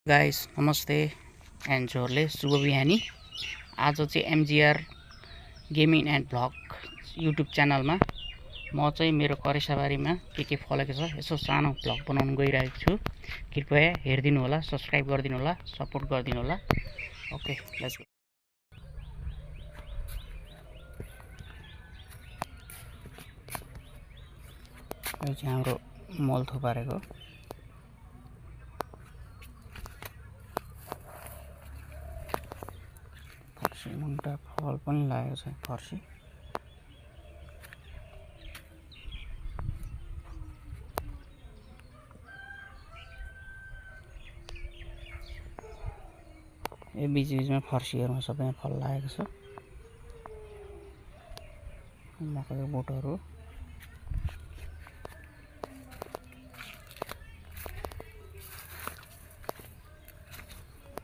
Guys नमस्ते and जोरले शुभ बिहानी। आज चाहिँ MGR gaming and vlog YouTube च्यानलमा म चाहिँ मेरो करेसाबारीमा के फलेको छ यसो सानो भ्लग बनाउन गइरहेको छु। कृपया हेरिदिनु होला, सब्स्क्राइब गरिदिनु होला, सपोर्ट गरिदिनु होला। Okay let's go. यो चाहिँ हाम्रो मल थुपारेको फर्सी मुन्टा फल पनि लागेको छ। फर्सी यो बीचमा फर्सीहरुमा सबैमा फल लागेको छ। मकैको बोटहरु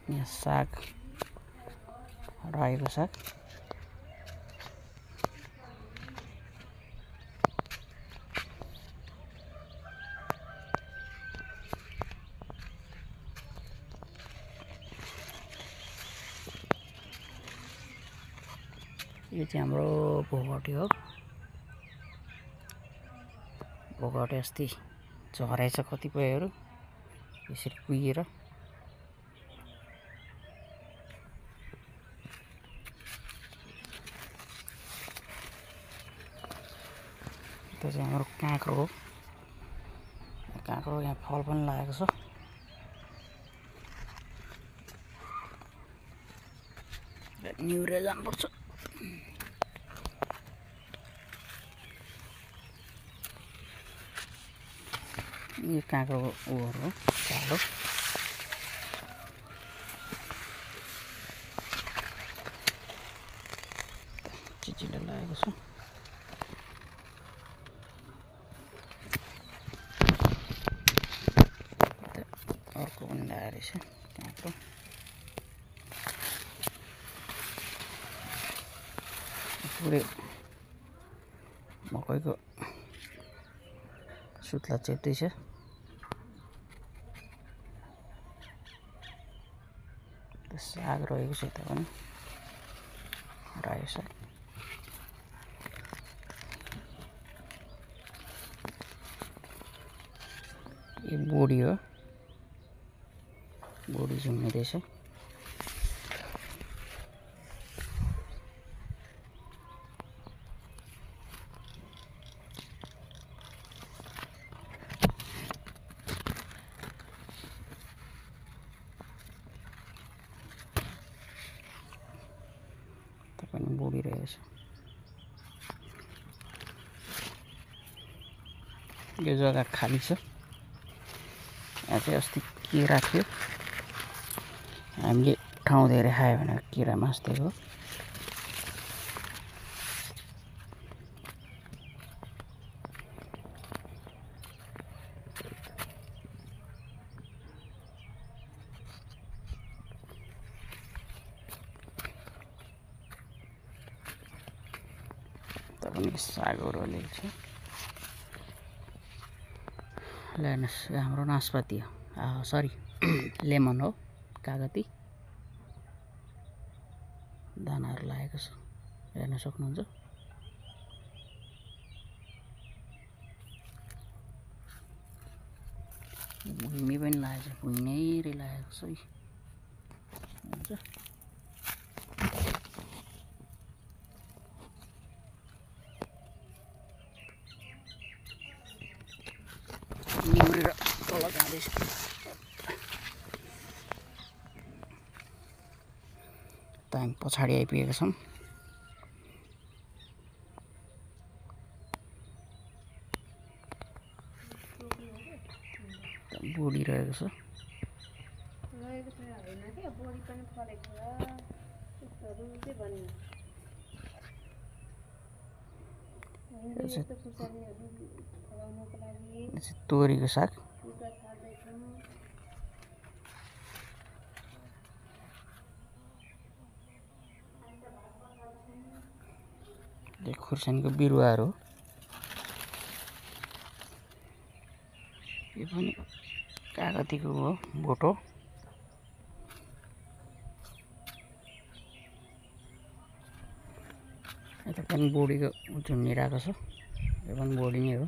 यहाँ साग रायोको साग यो चाहिँ हाम्रो भोगटे हो। भोगटे अस्ति झरेछ कतिपयहरु यसरी कुहिएर। त्यो चाहिँ हाम्रो काँक्रो हो। काँक्रो यहाँ फल पनि लागेको छ। निउरे जानुपर्छ। यो काँक्रो उहरू हो कालो। चिचिलो लागेको छ। अर्को पनि लागेको रहेछ काँक्रो। पुरै मकैको सुत्ला चेप्दैछ। साग रहेको छ यता पनि रायो साग। यो बोडी हो, बोडी झुम्मिँदैछ। पनि बोडी रहेछ। यो जग्गा खाली छ। यहाँ चाहिँ अस्ति किरा थियो, हामीले ठाउँ धेरै खायो भने किरा मास्दिएको। पनि सागहरू अलिअलि छ। हेर्नुहोस् यो हाम्रो नास्पाती हो, सरी लेमन हो, कागती दानाहरू लागेको छ, हेर्न सक्नुहुन्छ। भुइँमी पनि लागेको छ, भुइँमै लागेको छ हुन्छ। निउरेर तल जाँदैछ। त हामी पछाडि आइपुगेका छौँ। बोडी रहेको छ। तोरीको साग, खुर्सानीको बिरुवाहरू हो। यो पनि कागतीको हो, बोटो। यता पनि बोडीको झुन्डिरहेको छ, यो पनि बोडी नै हो।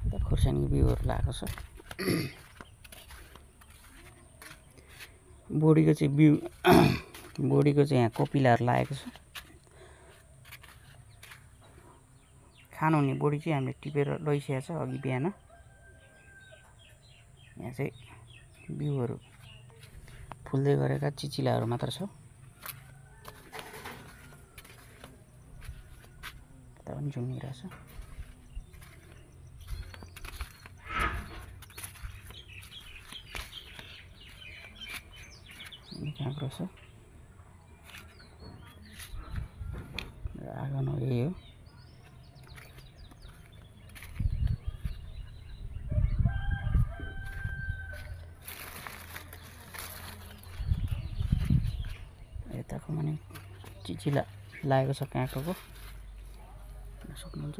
यता खुर्सानीको बिउहरू लगाएको छ। बोडीको चाहिँ बिउ बोडीको चाहिँ यहाँ कोपिलाहरू लागेको छ। खानुहुने बोडी चाहिँ हामीले टिपेर लैसकेको छ अघि बिहान। यहाँ चाहिँ बिउहरू फुल्दै गरेका चिचिलाहरू मात्र छ। यता पनि झुन्डिरहेछ। काँक्रो छ, आँगन यही हो। यताको पनि चिचिला लागेको छ काँक्रोको, सक्नुहुन्छ।